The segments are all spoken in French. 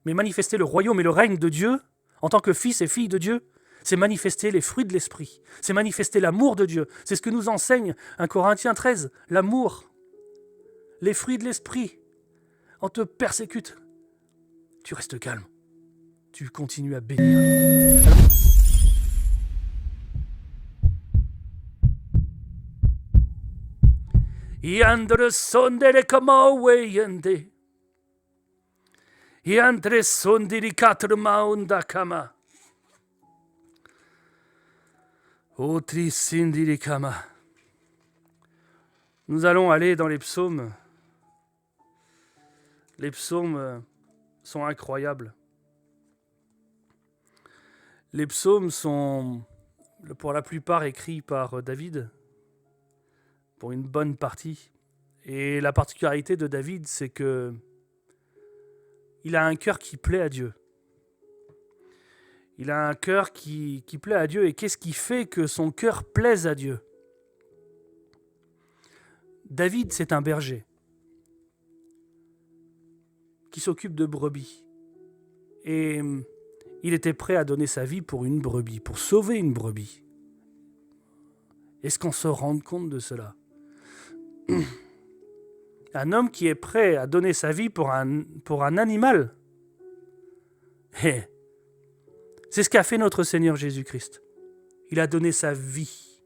Mais manifester le royaume et le règne de Dieu, en tant que fils et fille de Dieu, c'est manifester les fruits de l'esprit. C'est manifester l'amour de Dieu. C'est ce que nous enseigne 1 Corinthiens 13, l'amour, les fruits de l'esprit. On te persécute, tu restes calme. Tu continues à bénir. Yandere sondere kama weyende. Yandere sondiri katre maunda kama. Otri sindiri kama. Nous allons aller dans les psaumes. Les psaumes sont incroyables. Les psaumes sont pour la plupart écrits par David, pour une bonne partie. Et la particularité de David, c'est que il a un cœur qui plaît à Dieu. Il a un cœur qui plaît à Dieu. Et qu'est-ce qui fait que son cœur plaise à Dieu ? David, c'est un berger qui s'occupe de brebis. Et il était prêt à donner sa vie pour une brebis, pour sauver une brebis. Est-ce qu'on se rend compte de cela ? Un homme qui est prêt à donner sa vie pour un animal. Et c'est ce qu'a fait notre Seigneur Jésus-Christ. Il a donné sa vie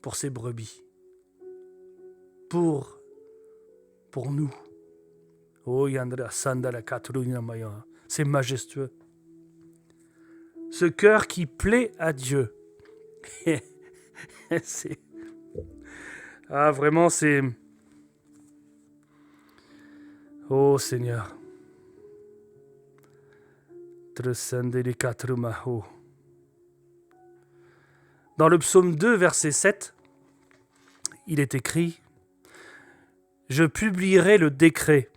pour ses brebis. Pour nous. Oh, Yandra Sandala Katruna Maya. C'est majestueux. Ce cœur qui plaît à Dieu. Vraiment, c'est... Oh Seigneur. Dans le psaume 2, verset 7, il est écrit « Je publierai le décret.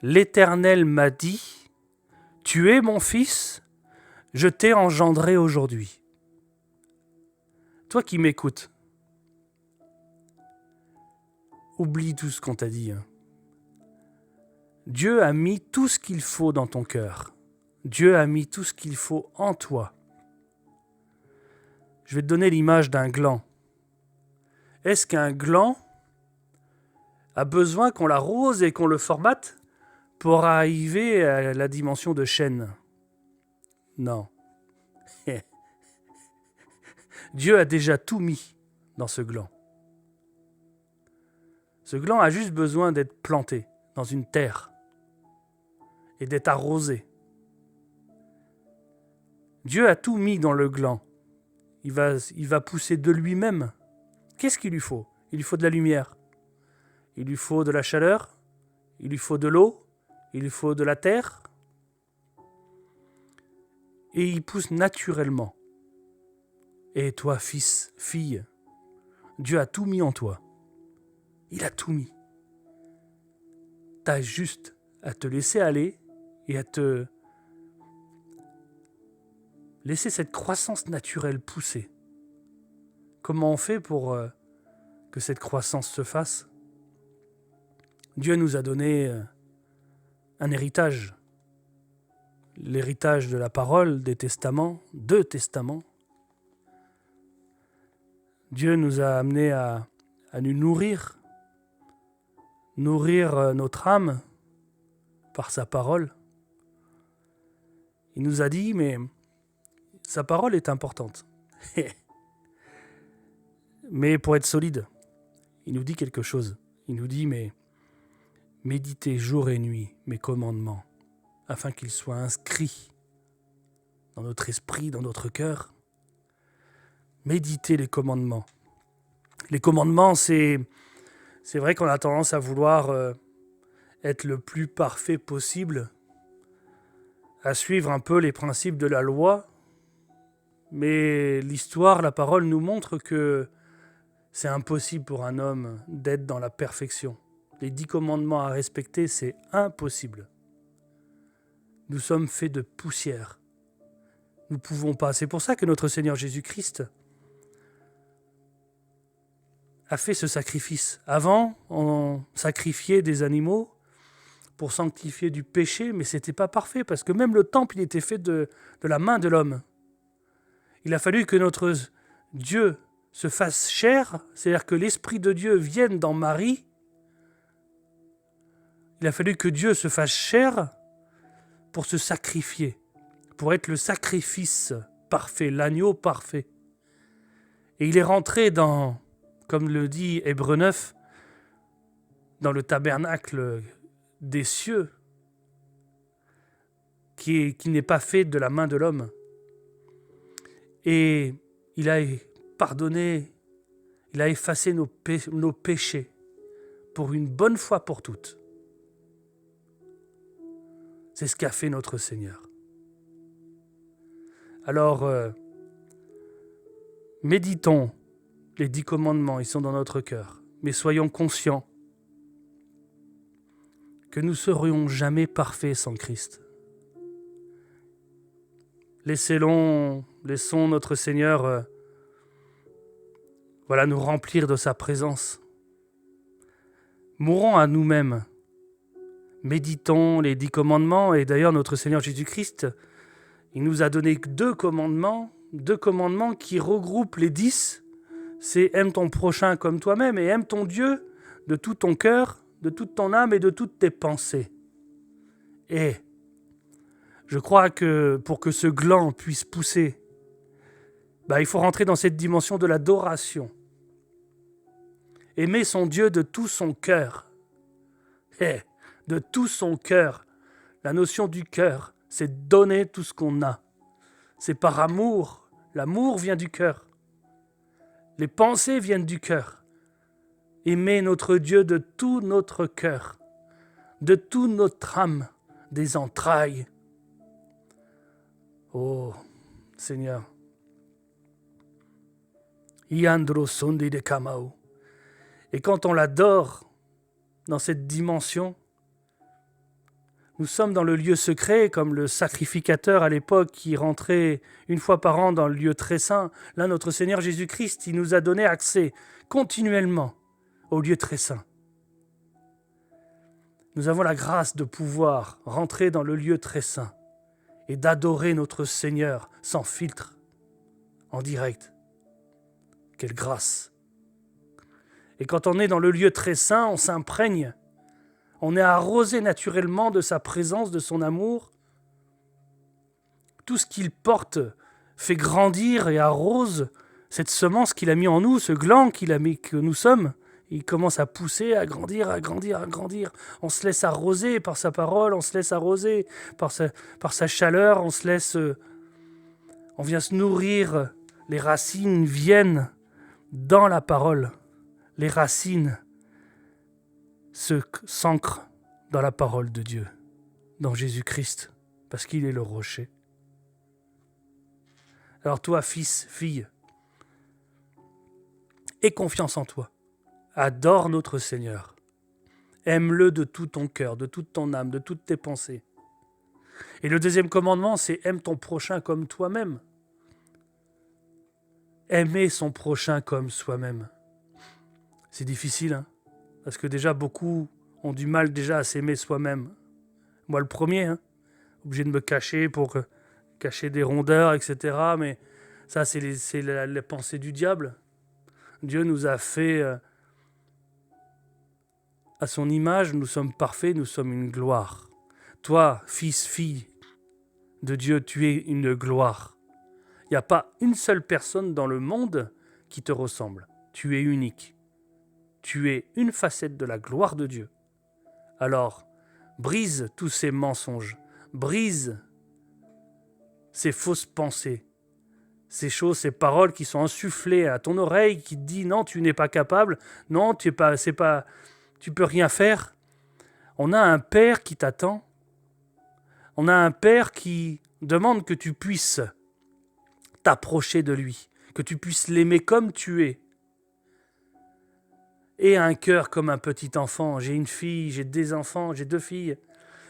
L'Éternel m'a dit, tu es mon fils, je t'ai engendré aujourd'hui. » Toi qui m'écoutes, oublie tout ce qu'on t'a dit. Dieu a mis tout ce qu'il faut dans ton cœur. Dieu a mis tout ce qu'il faut en toi. Je vais te donner l'image d'un gland. Est-ce qu'un gland a besoin qu'on l'arrose et qu'on le formate pour arriver à la dimension de chêne ? Non. Dieu a déjà tout mis dans ce gland. Ce gland a juste besoin d'être planté dans une terre et d'être arrosé. Dieu a tout mis dans le gland. Il va pousser de lui-même. Qu'est-ce qu'il lui faut ? Il lui faut de la lumière. Il lui faut de la chaleur. Il lui faut de l'eau. Il lui faut de la terre. Et il pousse naturellement. Et toi, fils, fille, Dieu a tout mis en toi. Il a tout mis. T'as juste à te laisser aller et à te laisser cette croissance naturelle pousser. Comment on fait pour que cette croissance se fasse ? Dieu nous a donné un héritage. L'héritage de la parole, des testaments, 2 testaments. Dieu nous a amenés à nous nourrir notre âme par sa parole. Il nous a dit, mais sa parole est importante. Mais pour être solide, il nous dit quelque chose. Il nous dit, mais méditez jour et nuit mes commandements, afin qu'ils soient inscrits dans notre esprit, dans notre cœur. Méditez les commandements. Les commandements, c'est vrai qu'on a tendance à vouloir être le plus parfait possible, à suivre un peu les principes de la loi, mais l'histoire, la parole nous montre que c'est impossible pour un homme d'être dans la perfection. Les 10 commandements à respecter, c'est impossible. Nous sommes faits de poussière. Nous ne pouvons pas. C'est pour ça que notre Seigneur Jésus-Christ a fait ce sacrifice. Avant, on sacrifiait des animaux pour sanctifier du péché, mais ce n'était pas parfait, parce que même le temple, il était fait de la main de l'homme. Il a fallu que notre Dieu se fasse chair, c'est-à-dire que l'Esprit de Dieu vienne dans Marie. Il a fallu que Dieu se fasse chair pour se sacrifier, pour être le sacrifice parfait, l'agneau parfait. Et il est rentré dans, comme le dit Hébreux 9, dans le tabernacle des cieux, qui n'est pas fait de la main de l'homme. Et il a pardonné, il a effacé nos péchés pour une bonne fois pour toutes. C'est ce qu'a fait notre Seigneur. Alors, méditons les 10 commandements, ils sont dans notre cœur, mais soyons conscients que nous ne serions jamais parfaits sans Christ. Laissons notre Seigneur nous remplir de sa présence. Mourons à nous-mêmes. Méditons les 10 commandements. Et d'ailleurs, notre Seigneur Jésus-Christ, il nous a donné 2 commandements qui regroupent les 10. C'est aime ton prochain comme toi-même et aime ton Dieu de tout ton cœur, de toute ton âme et de toutes tes pensées. Et je crois que pour que ce gland puisse pousser, il faut rentrer dans cette dimension de l'adoration. Aimer son Dieu de tout son cœur. De tout son cœur. La notion du cœur, c'est donner tout ce qu'on a. C'est par amour. L'amour vient du cœur. Les pensées viennent du cœur. Aimer notre Dieu de tout notre cœur, de toute notre âme, des entrailles. Oh, Seigneur. Iandro sondi de Kamao. Et quand on l'adore dans cette dimension, nous sommes dans le lieu secret, comme le sacrificateur à l'époque qui rentrait une fois par an dans le lieu très saint. Là, notre Seigneur Jésus-Christ, il nous a donné accès continuellement au lieu très saint. Nous avons la grâce de pouvoir rentrer dans le lieu très saint et d'adorer notre Seigneur sans filtre, en direct. Quelle grâce! Et quand on est dans le lieu très saint, on s'imprègne. On est arrosé naturellement de sa présence, de son amour. Tout ce qu'il porte fait grandir et arrose cette semence qu'il a mis en nous, ce gland qu'il a mis que nous sommes. Il commence à pousser, à grandir, à grandir, à grandir. On se laisse arroser par sa parole, on se laisse arroser par sa chaleur, on vient se nourrir. Les racines viennent dans la parole. Les racines s'ancrent dans la parole de Dieu, dans Jésus-Christ, parce qu'il est le rocher. Alors toi, fils, fille, aie confiance en toi. Adore notre Seigneur. Aime-le de tout ton cœur, de toute ton âme, de toutes tes pensées. Et le 2e commandement, c'est aime ton prochain comme toi-même. Aimer son prochain comme soi-même. C'est difficile, parce que déjà beaucoup ont du mal déjà à s'aimer soi-même. Moi le premier, obligé de me cacher pour cacher des rondeurs, etc. Mais ça, c'est les pensées du diable. Dieu nous a fait à son image, nous sommes parfaits, nous sommes une gloire. Toi, fils, fille de Dieu, tu es une gloire. Il n'y a pas une seule personne dans le monde qui te ressemble. Tu es unique. Tu es une facette de la gloire de Dieu. Alors, brise tous ces mensonges, brise ces fausses pensées, ces choses, ces paroles qui sont insufflées à ton oreille, qui te disent non, tu n'es pas capable, non, tu peux rien faire. On a un Père qui t'attend. On a un Père qui demande que tu puisses t'approcher de lui, que tu puisses l'aimer comme tu es. Et un cœur comme un petit enfant. J'ai une fille, j'ai des enfants, j'ai 2 filles.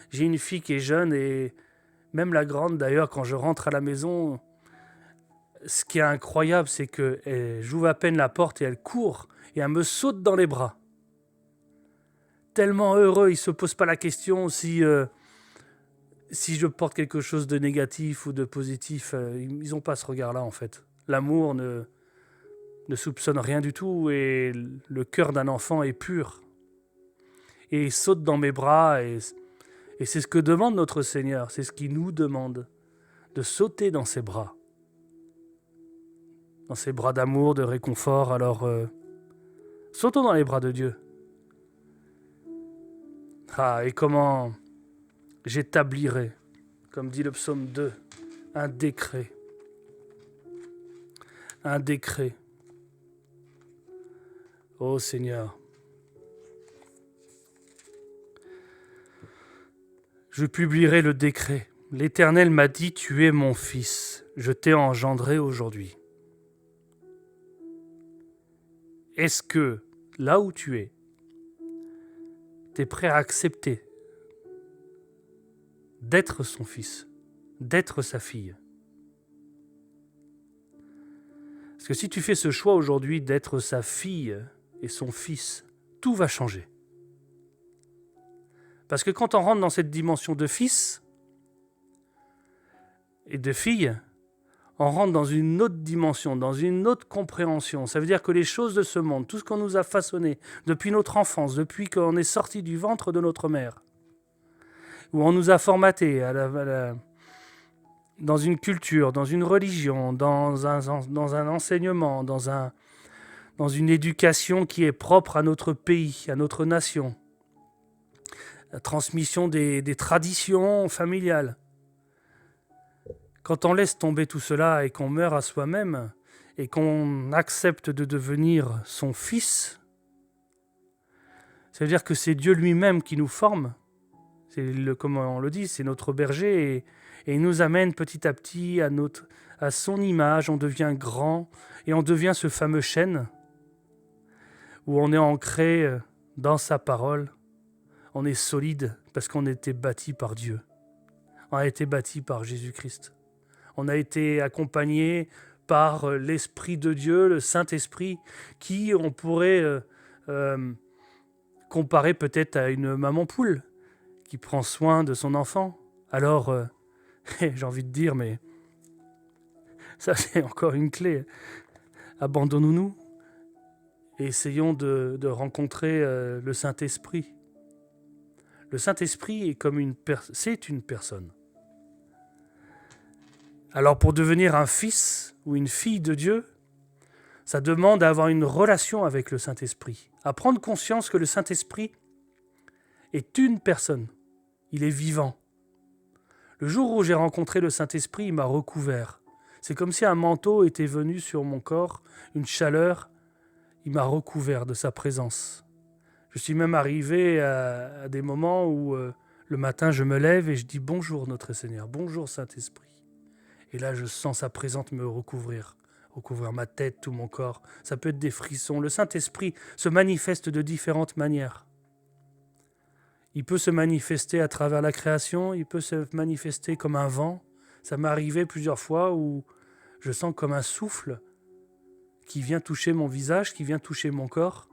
J'ai une fille qui est jeune et même la grande d'ailleurs, quand je rentre à la maison, ce qui est incroyable, c'est que j'ouvre à peine la porte et elle court et elle me saute dans les bras. tellement heureux, ils ne se posent pas la question si je porte quelque chose de négatif ou de positif. Ils n'ont pas ce regard-là, en fait. L'amour ne soupçonne rien du tout et le cœur d'un enfant est pur. Et il saute dans mes bras et c'est ce que demande notre Seigneur, c'est ce qu'il nous demande, de sauter dans ses bras d'amour, de réconfort. Alors, sautons dans les bras de Dieu. Ah, et comment j'établirai, comme dit le psaume 2, un décret. Un décret. Ô Seigneur, je publierai le décret. L'Éternel m'a dit, tu es mon fils, je t'ai engendré aujourd'hui. Est-ce que, là où tu es prêt à accepter d'être son fils, d'être sa fille? Parce que si tu fais ce choix aujourd'hui d'être sa fille et son fils, tout va changer. Parce que quand on rentre dans cette dimension de fils et de fille, on rentre dans une autre dimension, dans une autre compréhension. Ça veut dire que les choses de ce monde, tout ce qu'on nous a façonné depuis notre enfance, depuis qu'on est sorti du ventre de notre mère, où on nous a formaté dans une culture, dans une religion, dans un enseignement, dans une éducation qui est propre à notre pays, à notre nation, la transmission des traditions familiales. Quand on laisse tomber tout cela et qu'on meurt à soi-même et qu'on accepte de devenir son fils, ça veut dire que c'est Dieu lui-même qui nous forme. Comme on le dit, c'est notre berger et il nous amène petit à petit à son image. On devient grand et on devient ce fameux chêne où on est ancré dans sa parole. On est solide parce qu'on a été bâti par Dieu. On a été bâti par Jésus-Christ. On a été accompagné par l'Esprit de Dieu, le Saint-Esprit, qui on pourrait comparer peut-être à une maman poule qui prend soin de son enfant. Alors, j'ai envie de dire, mais ça c'est encore une clé. Abandonnons-nous et essayons de rencontrer le Saint-Esprit. Le Saint-Esprit est comme c'est une personne. Alors pour devenir un fils ou une fille de Dieu, ça demande à avoir une relation avec le Saint-Esprit, à prendre conscience que le Saint-Esprit est une personne, il est vivant. Le jour où j'ai rencontré le Saint-Esprit, il m'a recouvert. C'est comme si un manteau était venu sur mon corps, une chaleur, il m'a recouvert de sa présence. Je suis même arrivé à des moments où le matin je me lève et je dis bonjour notre Seigneur, bonjour Saint-Esprit. Et là, je sens sa présence me recouvrir ma tête, tout mon corps. Ça peut être des frissons. Le Saint-Esprit se manifeste de différentes manières. Il peut se manifester à travers la création, il peut se manifester comme un vent. Ça m'est arrivé plusieurs fois où je sens comme un souffle qui vient toucher mon visage, qui vient toucher mon corps.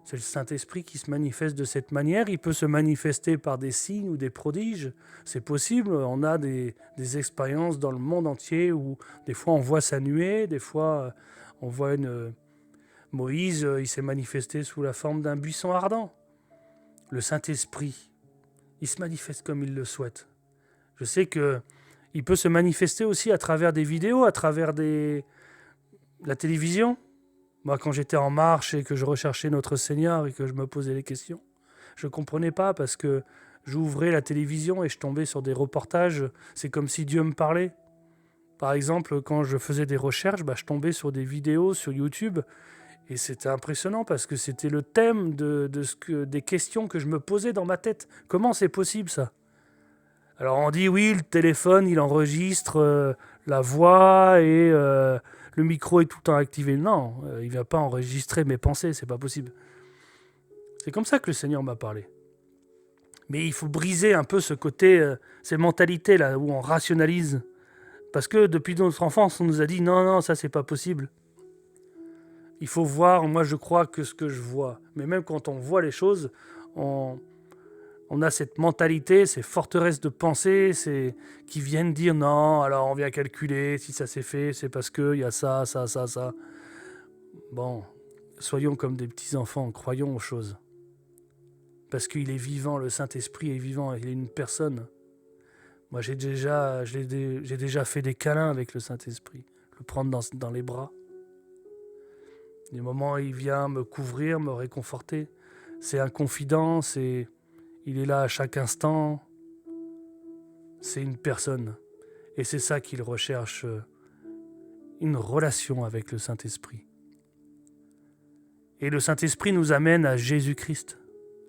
C'est le Saint-Esprit qui se manifeste de cette manière. Il peut se manifester par des signes ou des prodiges. C'est possible. On a des expériences dans le monde entier où des fois on voit sa nuée, des fois on voit Moïse, il s'est manifesté sous la forme d'un buisson ardent. Le Saint-Esprit, il se manifeste comme il le souhaite. Je sais qu'il peut se manifester aussi à travers des vidéos, à travers la télévision. Moi, quand j'étais en marche et que je recherchais notre Seigneur et que je me posais des questions, je ne comprenais pas parce que j'ouvrais la télévision et je tombais sur des reportages. C'est comme si Dieu me parlait. Par exemple, quand je faisais des recherches, je tombais sur des vidéos sur YouTube et c'était impressionnant parce que c'était le thème des questions que je me posais dans ma tête. Comment c'est possible ça ? Alors on dit oui, le téléphone, il enregistre la voix et le micro est tout le temps activé. Non, il ne va pas enregistrer mes pensées, c'est pas possible. C'est comme ça que le Seigneur m'a parlé. Mais il faut briser un peu ce côté, ces mentalités là où on rationalise. Parce que depuis notre enfance, on nous a dit non, ça c'est pas possible. Il faut voir, moi je crois que ce que je vois. Mais même quand on voit les choses, on a cette mentalité, ces forteresses de pensée, qui viennent dire non, alors on vient calculer si ça s'est fait, c'est parce qu'il y a ça. Bon, soyons comme des petits enfants, croyons aux choses. Parce qu'il est vivant, le Saint-Esprit est vivant, il est une personne. Moi, j'ai déjà fait des câlins avec le Saint-Esprit, le prendre dans les bras. Des moments où il vient me couvrir, me réconforter. C'est un confident, il est là à chaque instant. C'est une personne. Et c'est ça qu'il recherche, une relation avec le Saint-Esprit. Et le Saint-Esprit nous amène à Jésus-Christ.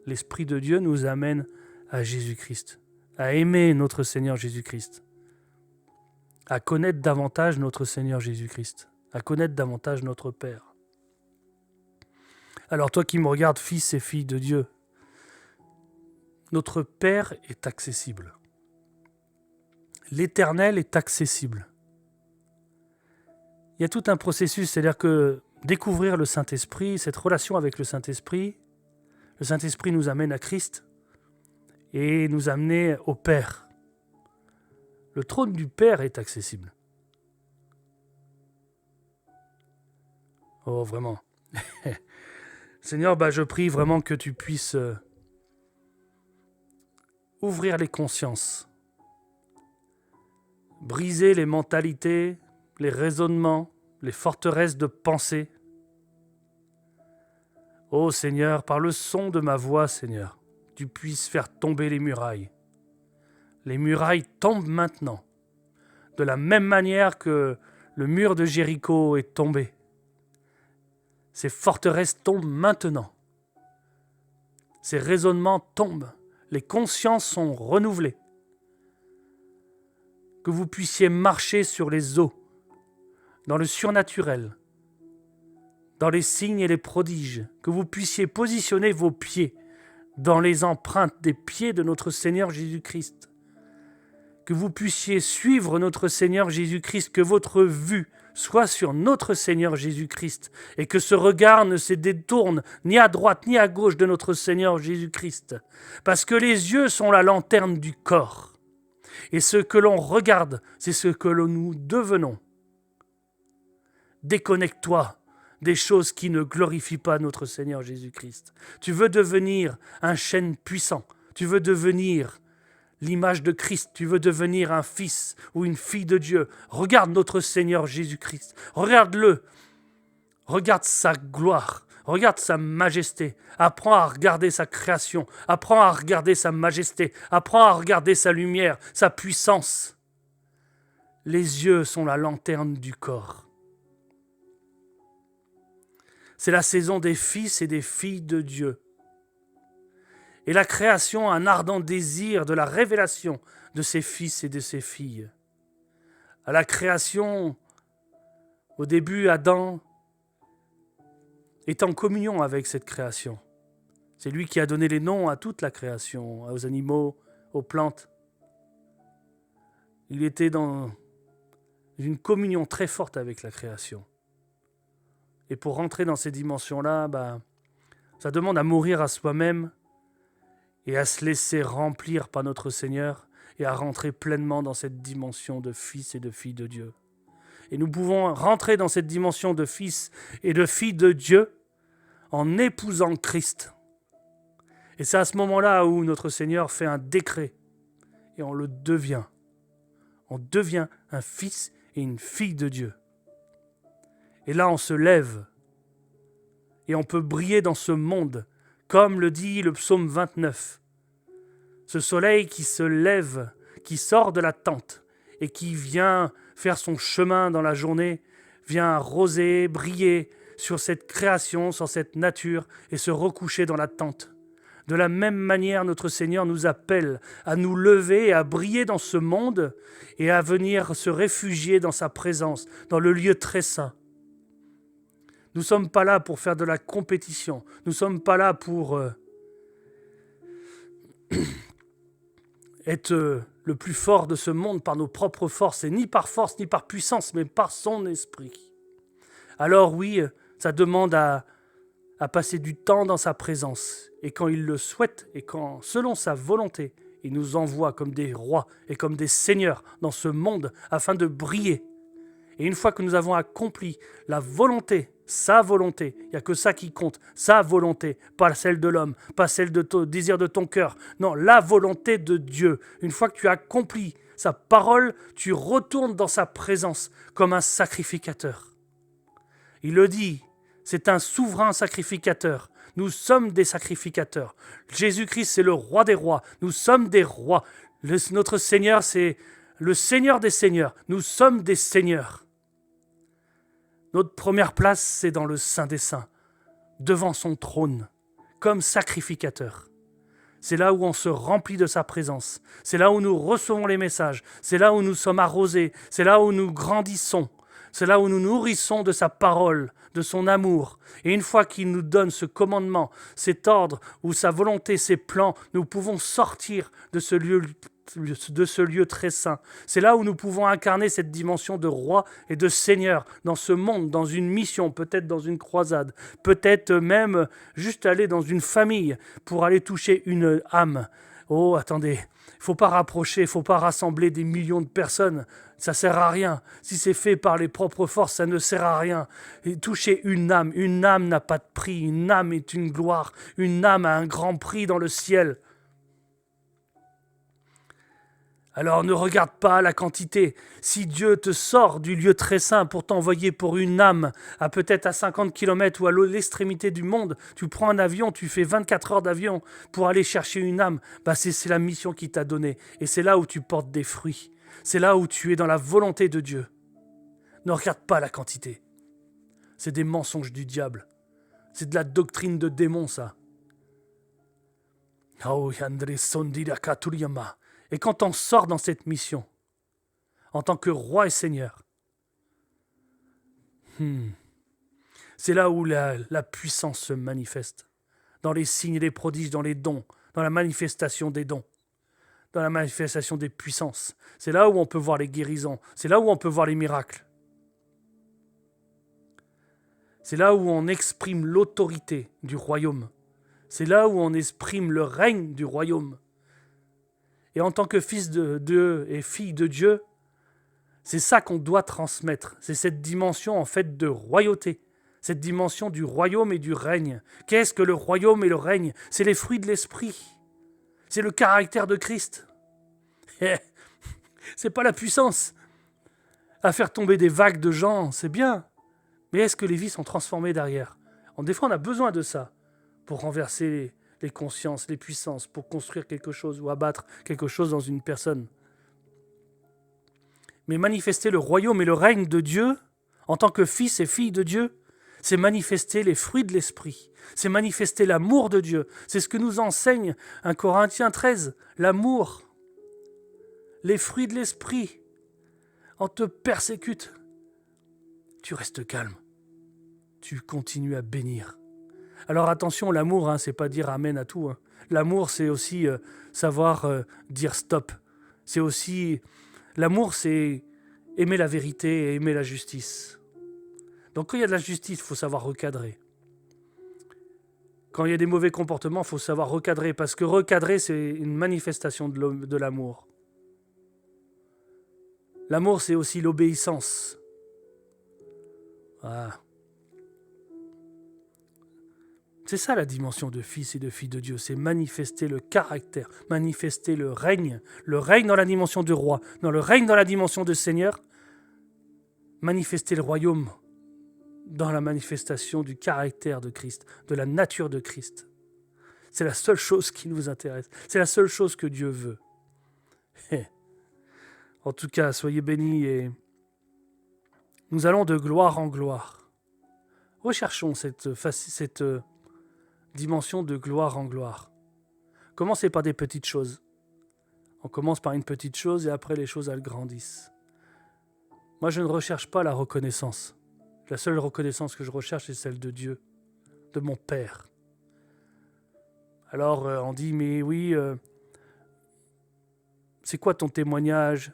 L'Esprit de Dieu nous amène à Jésus-Christ, à aimer notre Seigneur Jésus-Christ, à connaître davantage notre Seigneur Jésus-Christ, à connaître davantage notre Père. Alors toi qui me regardes, fils et filles de Dieu, notre Père est accessible. L'Éternel est accessible. Il y a tout un processus, c'est-à-dire que découvrir le Saint-Esprit, cette relation avec le Saint-Esprit nous amène à Christ et nous amène au Père. Le trône du Père est accessible. Oh, vraiment. Seigneur, je prie vraiment que tu puisses ouvrir les consciences, briser les mentalités, les raisonnements, les forteresses de pensée. Ô Seigneur, par le son de ma voix, Seigneur, tu puisses faire tomber les murailles. Les murailles tombent maintenant, de la même manière que le mur de Jéricho est tombé. Ces forteresses tombent maintenant. Ces raisonnements tombent. Les consciences sont renouvelées. Que vous puissiez marcher sur les eaux, dans le surnaturel, dans les signes et les prodiges, que vous puissiez positionner vos pieds dans les empreintes des pieds de notre Seigneur Jésus-Christ, que vous puissiez suivre notre Seigneur Jésus-Christ, que votre vue soit sur notre Seigneur Jésus-Christ et que ce regard ne se détourne ni à droite ni à gauche de notre Seigneur Jésus-Christ, parce que les yeux sont la lanterne du corps et ce que l'on regarde, c'est ce que nous devenons. Déconnecte-toi des choses qui ne glorifient pas notre Seigneur Jésus-Christ. Tu veux devenir un chêne puissant, tu veux devenir l'image de Christ, tu veux devenir un fils ou une fille de Dieu. Regarde notre Seigneur Jésus-Christ, regarde-le, regarde sa gloire, regarde sa majesté, apprends à regarder sa création, apprends à regarder sa majesté, apprends à regarder sa lumière, sa puissance. Les yeux sont la lanterne du corps. C'est la saison des fils et des filles de Dieu. Et la création a un ardent désir de la révélation de ses fils et de ses filles. À la création, au début, Adam est en communion avec cette création. C'est lui qui a donné les noms à toute la création, aux animaux, aux plantes. Il était dans une communion très forte avec la création. Et pour rentrer dans ces dimensions-là, ça demande à mourir à soi-même et à se laisser remplir par notre Seigneur et à rentrer pleinement dans cette dimension de fils et de filles de Dieu. Et nous pouvons rentrer dans cette dimension de fils et de filles de Dieu en épousant Christ. Et c'est à ce moment-là où notre Seigneur fait un décret et on le devient. On devient un fils et une fille de Dieu. Et là, on se lève et on peut briller dans ce monde, comme le dit le psaume 29. Ce soleil qui se lève, qui sort de la tente et qui vient faire son chemin dans la journée, vient arroser, briller sur cette création, sur cette nature et se recoucher dans la tente. De la même manière, notre Seigneur nous appelle à nous lever et à briller dans ce monde et à venir se réfugier dans sa présence, dans le lieu très saint. Nous ne sommes pas là pour faire de la compétition. Nous ne sommes pas là pour être le plus fort de ce monde par nos propres forces, et ni par force ni par puissance, mais par son esprit. Alors oui, ça demande à à passer du temps dans sa présence. Et quand il le souhaite, et quand, selon sa volonté, il nous envoie comme des rois et comme des seigneurs dans ce monde afin de briller. Et une fois que nous avons accompli la volonté, sa volonté, il n'y a que ça qui compte, sa volonté, pas celle de l'homme, pas celle de ton désir de ton cœur, non, la volonté de Dieu. Une fois que tu as accompli sa parole, tu retournes dans sa présence comme un sacrificateur. Il le dit, c'est un souverain sacrificateur. Nous sommes des sacrificateurs. Jésus-Christ, c'est le roi des rois. Nous sommes des rois. Notre Seigneur, c'est le Seigneur des seigneurs. Nous sommes des seigneurs. Notre première place, c'est dans le Saint des Saints, devant son trône, comme sacrificateur. C'est là où on se remplit de sa présence. C'est là où nous recevons les messages. C'est là où nous sommes arrosés. C'est là où nous grandissons. C'est là où nous nourrissons de sa parole, de son amour. Et une fois qu'il nous donne ce commandement, cet ordre ou sa volonté, ses plans, nous pouvons sortir de ce lieu très saint. C'est là où nous pouvons incarner cette dimension de roi et de seigneur dans ce monde, dans une mission, peut-être dans une croisade, peut-être même juste aller dans une famille pour aller toucher une âme. Oh, attendez, il ne faut pas rapprocher, il ne faut pas rassembler des millions de personnes. Ça ne sert à rien. Si c'est fait par les propres forces, ça ne sert à rien. Et toucher une âme n'a pas de prix. Une âme est une gloire. Une âme a un grand prix dans le ciel. Alors ne regarde pas la quantité. Si Dieu te sort du lieu très saint pour t'envoyer pour une âme, à peut-être à 50 km ou à l'extrémité du monde, tu prends un avion, tu fais 24 heures d'avion pour aller chercher une âme, c'est la mission qu'il t'a donnée. Et c'est là où tu portes des fruits. C'est là où tu es dans la volonté de Dieu. Ne regarde pas la quantité. C'est des mensonges du diable. C'est de la doctrine de démon, ça. Et quand on sort dans cette mission, en tant que roi et seigneur, c'est là où la puissance se manifeste. Dans les signes et les prodiges, dans les dons, dans la manifestation des dons, dans la manifestation des puissances. C'est là où on peut voir les guérisons. C'est là où on peut voir les miracles. C'est là où on exprime l'autorité du royaume. C'est là où on exprime le règne du royaume. Et en tant que fils de Dieu et fille de Dieu, c'est ça qu'on doit transmettre. C'est cette dimension en fait de royauté. Cette dimension du royaume et du règne. Qu'est-ce que le royaume et le règne? C'est les fruits de l'esprit. C'est le caractère de Christ. C'est pas la puissance. À faire tomber des vagues de gens, c'est bien. Mais est-ce que les vies sont transformées derrière? Des fois, on a besoin de ça pour renverser les consciences, les puissances, pour construire quelque chose ou abattre quelque chose dans une personne. Mais manifester le royaume et le règne de Dieu, en tant que fils et fille de Dieu, c'est manifester les fruits de l'esprit. C'est manifester l'amour de Dieu. C'est ce que nous enseigne 1 Corinthiens 13, l'amour, les fruits de l'esprit. On te persécute, tu restes calme. Tu continues à bénir. Alors attention, l'amour, c'est pas dire amen à tout. L'amour, c'est aussi savoir dire stop. C'est aussi... L'amour, c'est aimer la vérité et aimer la justice. Donc quand il y a de la justice, il faut savoir recadrer. Quand il y a des mauvais comportements, il faut savoir recadrer. Parce que recadrer, c'est une manifestation de l'amour. L'amour, c'est aussi l'obéissance. Voilà. C'est ça la dimension de fils et de fille de Dieu, c'est manifester le caractère, manifester le règne dans la dimension de roi, dans le règne dans la dimension de seigneur, manifester le royaume dans la manifestation du caractère de Christ, de la nature de Christ. C'est la seule chose qui nous intéresse, c'est la seule chose que Dieu veut. En tout cas, soyez bénis et nous allons de gloire en gloire. Recherchons cette dimension de gloire en gloire. Commencez par des petites choses. On commence par une petite chose et après les choses elles grandissent. Moi je ne recherche pas la reconnaissance. La seule reconnaissance que je recherche c'est celle de Dieu, de mon Père. Alors on dit mais oui, c'est quoi ton témoignage?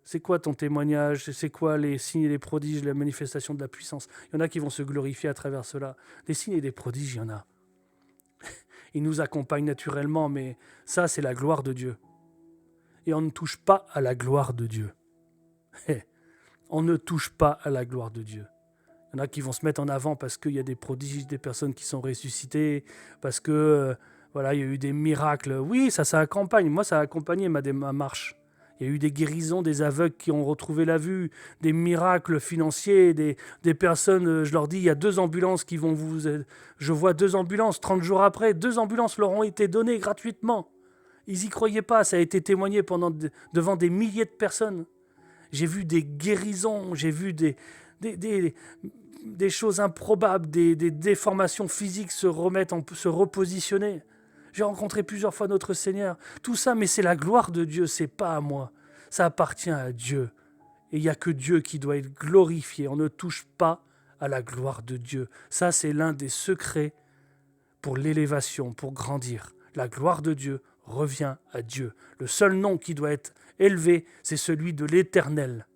C'est quoi ton témoignage? C'est quoi les signes et les prodiges, la manifestation de la puissance? Il y en a qui vont se glorifier à travers cela. Des signes et des prodiges, il y en a. Ils nous accompagnent naturellement, mais ça, c'est la gloire de Dieu. Et on ne touche pas à la gloire de Dieu. On ne touche pas à la gloire de Dieu. Il y en a qui vont se mettre en avant parce qu'il y a des prodiges, des personnes qui sont ressuscitées, parce que voilà, il y a eu des miracles. Oui, ça accompagne. Moi, ça a accompagné ma marche. Il y a eu des guérisons, des aveugles qui ont retrouvé la vue, des miracles financiers, des personnes, je leur dis, il y a 2 ambulances qui vont vous... Je vois 2 ambulances, 30 jours après, 2 ambulances leur ont été données gratuitement. Ils n'y croyaient pas, ça a été témoigné devant des milliers de personnes. J'ai vu des guérisons, j'ai vu des choses improbables, des déformations physiques se repositionner. J'ai rencontré plusieurs fois notre Seigneur. Tout ça, mais c'est la gloire de Dieu, c'est pas à moi. Ça appartient à Dieu. Et il n'y a que Dieu qui doit être glorifié. On ne touche pas à la gloire de Dieu. Ça, c'est l'un des secrets pour l'élévation, pour grandir. La gloire de Dieu revient à Dieu. Le seul nom qui doit être élevé, c'est celui de l'Éternel.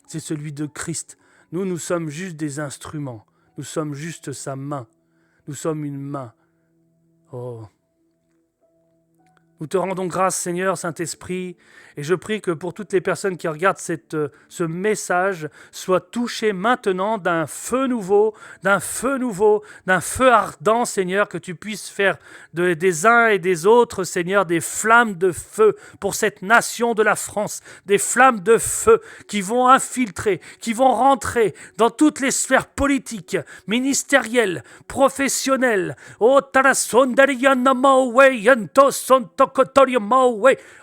C'est celui de Christ. Nous sommes juste des instruments. Nous sommes juste sa main. Nous sommes une main. Oh. Nous te rendons grâce, Seigneur, Saint-Esprit, et je prie que pour toutes les personnes qui regardent ce message, soient touchées maintenant d'un feu nouveau, d'un feu ardent, Seigneur, que tu puisses faire des uns et des autres, Seigneur, des flammes de feu pour cette nation de la France, des flammes de feu qui vont infiltrer, qui vont rentrer dans toutes les sphères politiques, ministérielles, professionnelles. Oh,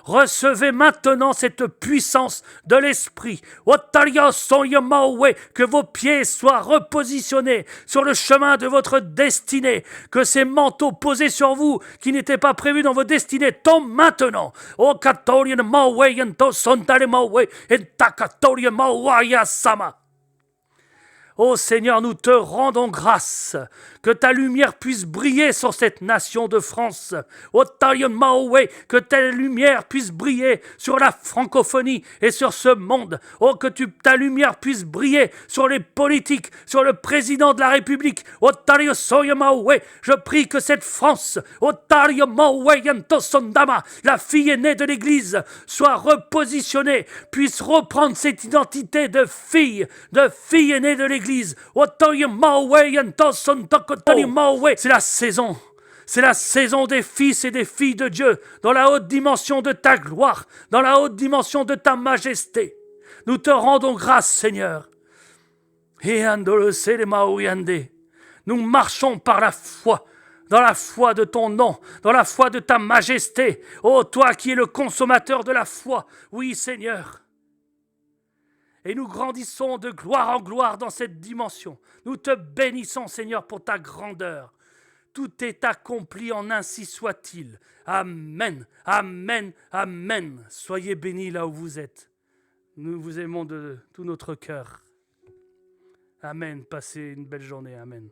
recevez maintenant cette puissance de l'Esprit. Que vos pieds soient repositionnés sur le chemin de votre destinée. Que ces manteaux posés sur vous, qui n'étaient pas prévus dans vos destinées, tombent maintenant. Ô Seigneur, nous te rendons grâce que ta lumière puisse briller sur cette nation de France. Que ta lumière puisse briller sur la francophonie et sur ce monde. Oh, que ta lumière puisse briller sur les politiques, sur le président de la République. Je prie que cette France, la fille aînée de l'Église, soit repositionnée, puisse reprendre cette identité de fille aînée de l'Église. C'est la saison. C'est la saison des fils et des filles de Dieu, dans la haute dimension de ta gloire, dans la haute dimension de ta majesté. Nous te rendons grâce, Seigneur. Nous marchons par la foi, dans la foi de ton nom, dans la foi de ta majesté. Ô toi qui es le consommateur de la foi, oui, Seigneur. Et nous grandissons de gloire en gloire dans cette dimension. Nous te bénissons, Seigneur, pour ta grandeur. Tout est accompli en ainsi soit-il. Amen, amen, amen. Soyez bénis là où vous êtes. Nous vous aimons de tout notre cœur. Amen. Passez une belle journée. Amen.